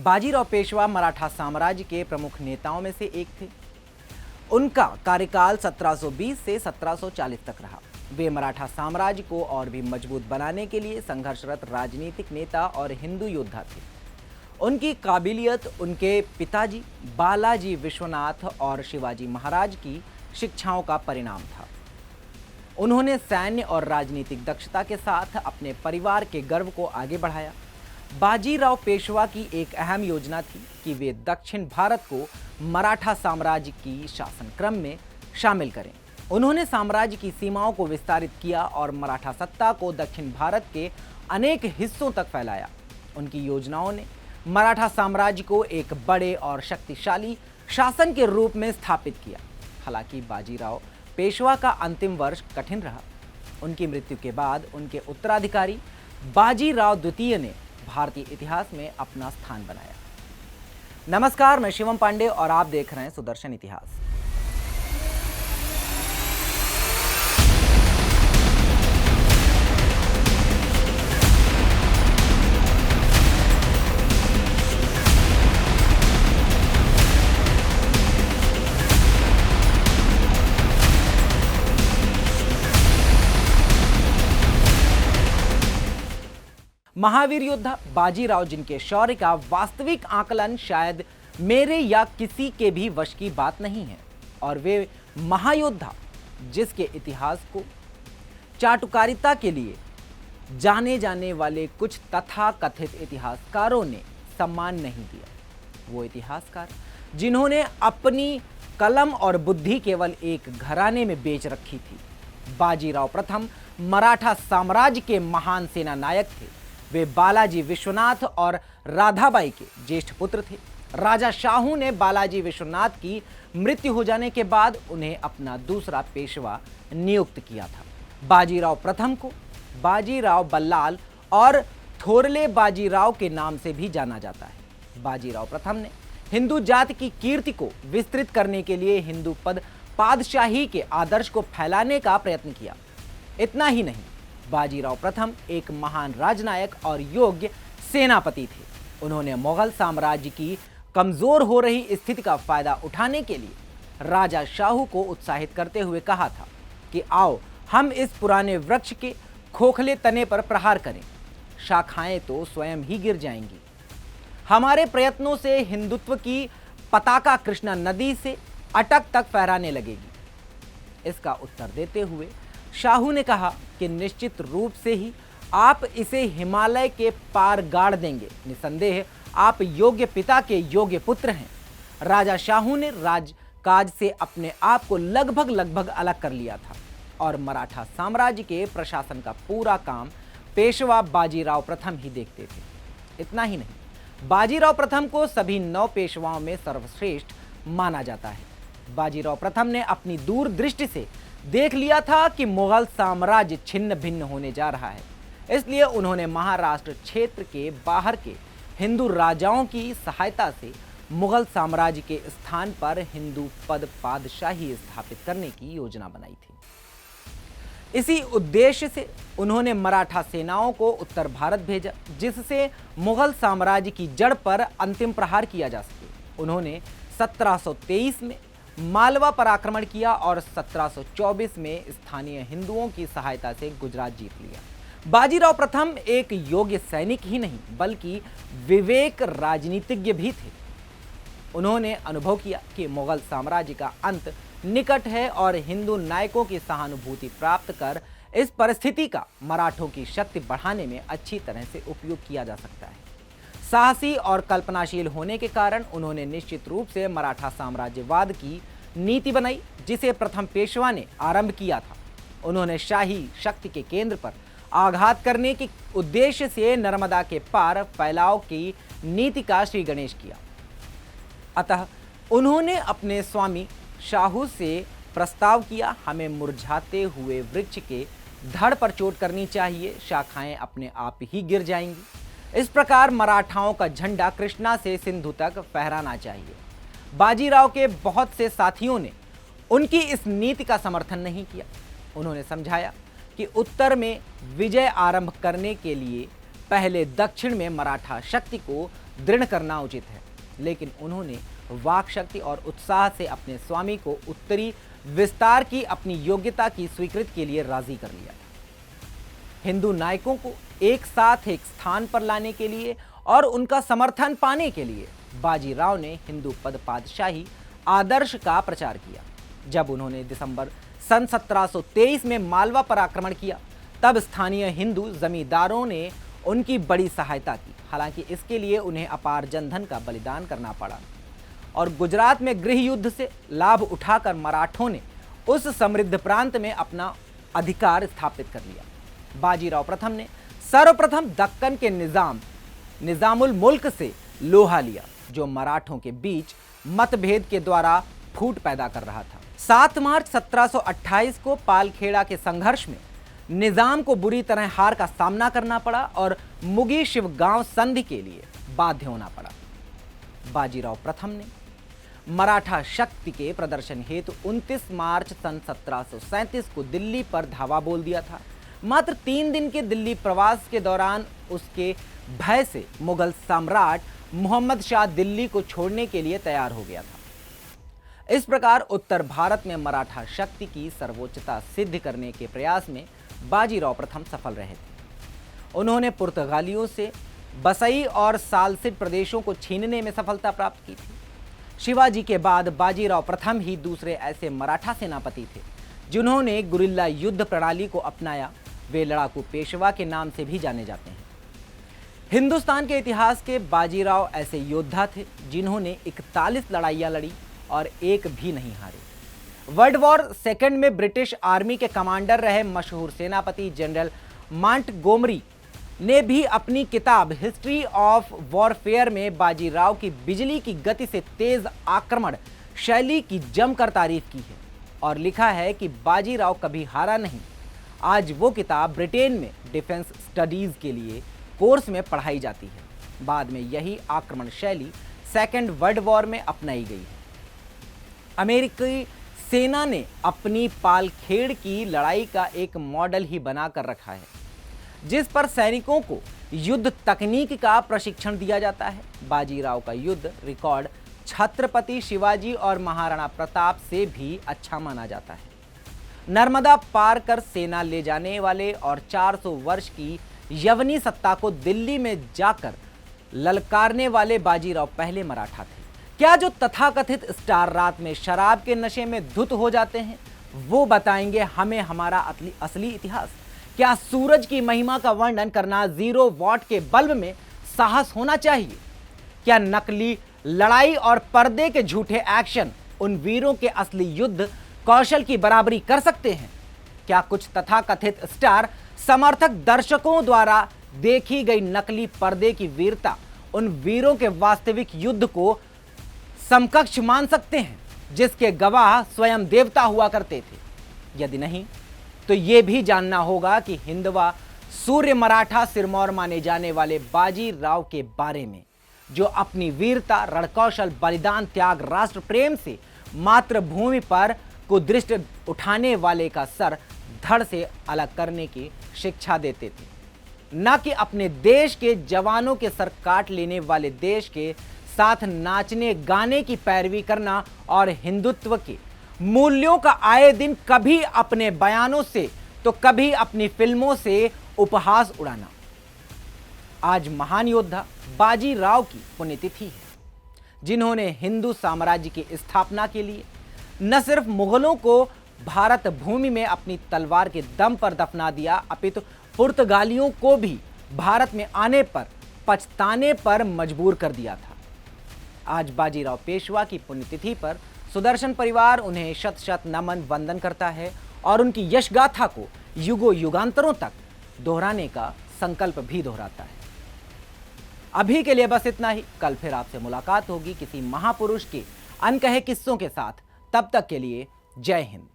बाजीराव पेशवा मराठा साम्राज्य के प्रमुख नेताओं में से एक थे। उनका कार्यकाल 1720 से 1740 तक रहा। वे मराठा साम्राज्य को और भी मजबूत बनाने के लिए संघर्षरत राजनीतिक नेता और हिंदू योद्धा थे। उनकी काबिलियत उनके पिताजी बालाजी विश्वनाथ और शिवाजी महाराज की शिक्षाओं का परिणाम था। उन्होंने सैन्य और राजनीतिक दक्षता के साथ अपने परिवार के गर्व को आगे बढ़ाया। बाजीराव पेशवा की एक अहम योजना थी कि वे दक्षिण भारत को मराठा साम्राज्य की शासन क्रम में शामिल करें। उन्होंने साम्राज्य की सीमाओं को विस्तारित किया और मराठा सत्ता को दक्षिण भारत के अनेक हिस्सों तक फैलाया। उनकी योजनाओं ने मराठा साम्राज्य को एक बड़े और शक्तिशाली शासन के रूप में स्थापित किया। हालांकि बाजीराव पेशवा का अंतिम वर्ष कठिन रहा। उनकी मृत्यु के बाद उनके उत्तराधिकारी बाजीराव द्वितीय ने भारतीय इतिहास में अपना स्थान बनाया। नमस्कार, मैं शिवम पांडे और आप देख रहे हैं सुदर्शन इतिहास। महावीर योद्धा बाजीराव, जिनके शौर्य का वास्तविक आकलन शायद मेरे या किसी के भी वश की बात नहीं है, और वे महायोद्धा जिसके इतिहास को चाटुकारिता के लिए जाने जाने वाले कुछ तथाकथित इतिहासकारों ने सम्मान नहीं दिया। वो इतिहासकार जिन्होंने अपनी कलम और बुद्धि केवल एक घराने में बेच रखी थी। बाजीराव प्रथम मराठा साम्राज्य के महान सेना नायक थे। वे बालाजी विश्वनाथ और राधाबाई के ज्येष्ठ पुत्र थे। राजा शाहू ने बालाजी विश्वनाथ की मृत्यु हो जाने के बाद उन्हें अपना दूसरा पेशवा नियुक्त किया था। बाजीराव प्रथम को बाजीराव बल्लाल और थोरले बाजीराव के नाम से भी जाना जाता है। बाजीराव प्रथम ने हिंदू जाति की कीर्ति को विस्तृत करने के लिए हिंदू पादशाही के आदर्श को फैलाने का प्रयत्न किया। इतना ही नहीं, बाजीराव प्रथम एक महान राजनायक और योग्य सेनापति थे। उन्होंने मुगल साम्राज्य की कमजोर हो रही स्थिति का फायदा उठाने के लिए राजा शाहू को उत्साहित करते हुए कहा था कि आओ हम इस पुराने वृक्ष के खोखले तने पर प्रहार करें, शाखाएं तो स्वयं ही गिर जाएंगी। हमारे प्रयत्नों से हिंदुत्व की पताका कृष्णा नदी से अटक तक फहराने लगेगी। इसका उत्तर देते हुए शाहू ने कहा कि निश्चित रूप से ही आप इसे हिमालय के पार गाड़ देंगे। निसंदेह आप योग्य पिता के योग्य पुत्र हैं। राजा शाहू ने राजकाज से अपने आप को लगभग अलग कर लिया था और मराठा साम्राज्य के प्रशासन का पूरा काम पेशवा बाजीराव प्रथम ही देखते थे। इतना ही नहीं, बाजीराव प्रथम को सभी 9 पेशवाओं में सर्वश्रेष्ठ माना जाता है। बाजीराव प्रथम ने अपनी दूरदृष्टि से देख लिया था कि मुगल साम्राज्य छिन्न भिन्न होने जा रहा है। इसलिए उन्होंने महाराष्ट्र क्षेत्र के बाहर के हिंदू राजाओं की सहायता से मुगल साम्राज्य के स्थान पर हिंदू पादशाही स्थापित करने की योजना बनाई थी। इसी उद्देश्य से उन्होंने मराठा सेनाओं को उत्तर भारत भेजा, जिससे मुगल साम्राज्य की जड़ पर अंतिम प्रहार किया जा सके। उन्होंने 1723 में मालवा पर आक्रमण किया और 1724 में स्थानीय हिंदुओं की सहायता से गुजरात जीत लिया। बाजीराव प्रथम एक योग्य सैनिक ही नहीं बल्कि विवेक राजनीतिज्ञ भी थे। उन्होंने अनुभव किया कि मुगल साम्राज्य का अंत निकट है और हिंदू नायकों की सहानुभूति प्राप्त कर इस परिस्थिति का मराठों की शक्ति बढ़ाने में अच्छी तरह से उपयोग किया जा सकता है। साहसी और कल्पनाशील होने के कारण उन्होंने निश्चित रूप से मराठा साम्राज्यवाद की नीति बनाई, जिसे प्रथम पेशवा ने आरंभ किया था। उन्होंने शाही शक्ति के केंद्र पर आघात करने के उद्देश्य से नर्मदा के पार फैलाव की नीति का श्री गणेश किया। अतः उन्होंने अपने स्वामी शाहू से प्रस्ताव किया, हमें मुरझाते हुए वृक्ष के धड़ पर चोट करनी चाहिए, शाखाएं अपने आप ही गिर जाएंगी। इस प्रकार मराठाओं का झंडा कृष्णा से सिंधु तक फहराना चाहिए। बाजीराव के बहुत से साथियों ने उनकी इस नीति का समर्थन नहीं किया। उन्होंने समझाया कि उत्तर में विजय आरंभ करने के लिए पहले दक्षिण में मराठा शक्ति को दृढ़ करना उचित है, लेकिन उन्होंने वाक शक्ति और उत्साह से अपने स्वामी को उत्तरी विस्तार की अपनी योग्यता की स्वीकृति के लिए राजी कर लिया। हिंदू नायकों को एक साथ एक स्थान पर लाने के लिए और उनका समर्थन पाने के लिए बाजीराव ने हिंदू पद पातशाही आदर्श का प्रचार किया। जब उन्होंने दिसंबर सन 1723 में मालवा पर आक्रमण किया, तब स्थानीय हिंदू जमींदारों ने उनकी बड़ी सहायता की। हालांकि इसके लिए उन्हें अपार जनधन का बलिदान करना पड़ा और गुजरात में गृह युद्ध से लाभ उठाकर मराठों ने उस समृद्ध प्रांत में अपना अधिकार स्थापित कर लिया। बाजीराव प्रथम ने सर्वप्रथम दक्कन के निजामुल मुल्क से लोहा लिया, जो मराठों के बीच मतभेद के द्वारा फूट पैदा कर रहा था। 7 मार्च 1728 को पालखेड़ा के संघर्ष में निजाम को बुरी तरह हार का सामना करना पड़ा और मुगी शिवगांव संधि के लिए बाध्य होना पड़ा। बाजीराव प्रथम ने मराठा शक्ति के प्रदर्शन हेतु 29 मार्च सन 1737 को दिल्ली पर धावा बोल दिया था। मात्र 3 दिन के दिल्ली प्रवास के दौरान उसके भय से मुगल सम्राट मोहम्मद शाह दिल्ली को छोड़ने के लिए तैयार हो गया था। इस प्रकार उत्तर भारत में मराठा शक्ति की सर्वोच्चता सिद्ध करने के प्रयास में बाजीराव प्रथम सफल रहे थे। उन्होंने पुर्तगालियों से बसई और सालसिट प्रदेशों को छीनने में सफलता प्राप्त की थी। शिवाजी के बाद बाजीराव प्रथम ही दूसरे ऐसे मराठा सेनापति थे जिन्होंने गुरिल्ला युद्ध प्रणाली को अपनाया। वे लड़ाकू पेशवा के नाम से भी जाने जाते हैं। हिंदुस्तान के इतिहास के बाजीराव ऐसे योद्धा थे जिन्होंने 41 लड़ाइयां लड़ी और एक भी नहीं हारे। वर्ल्ड वॉर सेकेंड में ब्रिटिश आर्मी के कमांडर रहे मशहूर सेनापति जनरल मॉन्टगोमरी ने भी अपनी किताब हिस्ट्री ऑफ वॉरफेयर में बाजीराव की बिजली की गति से तेज आक्रमण शैली की जमकर तारीफ की है और लिखा है कि बाजीराव कभी हारा नहीं। आज वो किताब ब्रिटेन में डिफेंस स्टडीज के लिए कोर्स में पढ़ाई जाती है। बाद में यही आक्रमण शैली सेकेंड वर्ल्ड वॉर में अपनाई गई है। अमेरिकी सेना ने अपनी पालखेड़ की लड़ाई का एक मॉडल ही बनाकर रखा है, जिस पर सैनिकों को युद्ध तकनीक का प्रशिक्षण दिया जाता है। बाजीराव का युद्ध रिकॉर्ड छत्रपति शिवाजी और महाराणा प्रताप से भी अच्छा माना जाता है। नर्मदा पार कर सेना ले जाने वाले और 400 वर्ष की यवनी सत्ता को दिल्ली में जाकर ललकारने वाले बाजीराव पहले मराठा थे। क्या जो तथाकथित स्टार रात में शराब के नशे में धुत हो जाते हैं वो बताएंगे हमें हमारा असली इतिहास? क्या सूरज की महिमा का वर्णन करना 0 वॉट के बल्ब में साहस होना चाहिए? क्या नकली लड़ाई और पर्दे के झूठे एक्शन उन वीरों के असली युद्ध कौशल की बराबरी कर सकते हैं? क्या कुछ तथाकथित स्टार समर्थक दर्शकों द्वारा देखी गई नकली पर्दे की वीरता उन वीरों के वास्तविक युद्ध को समकक्ष मान सकते हैं, जिसके गवाह स्वयं देवता हुआ करते थे? यदि नहीं, तो यह भी जानना होगा कि हिंदवा सूर्य मराठा सिरमौर माने जाने वाले बाजीराव के बारे में, जो अपनी वीरता, रणकौशल, बलिदान, त्याग, राष्ट्र प्रेम से मातृभूमि पर कुदृष्ट उठाने वाले का सर धड़ से अलग करने की शिक्षा देते थे, न कि अपने देश के जवानों के सर काट लेने वाले देश के साथ नाचने गाने की पैरवी करना और हिंदुत्व के मूल्यों का आए दिन कभी अपने बयानों से तो कभी अपनी फिल्मों से उपहास उड़ाना। आज महान योद्धा बाजीराव की पुण्यतिथि है, जिन्होंने हिंदू साम्राज्य की स्थापना के लिए न सिर्फ मुगलों को भारत भूमि में अपनी तलवार के दम पर दफना दिया, अपितु पुर्तगालियों को भी भारत में आने पर पछताने पर मजबूर कर दिया था। आज बाजीराव पेशवा की पुण्यतिथि पर सुदर्शन परिवार उन्हें शत शत नमन वंदन करता है और उनकी यशगाथा को युगों युगांतरों तक दोहराने का संकल्प भी दोहराता है। अभी के लिए बस इतना ही। कल फिर आपसे मुलाकात होगी किसी महापुरुष के अनकहे किस्सों के साथ। तब तक के लिए जय हिंद।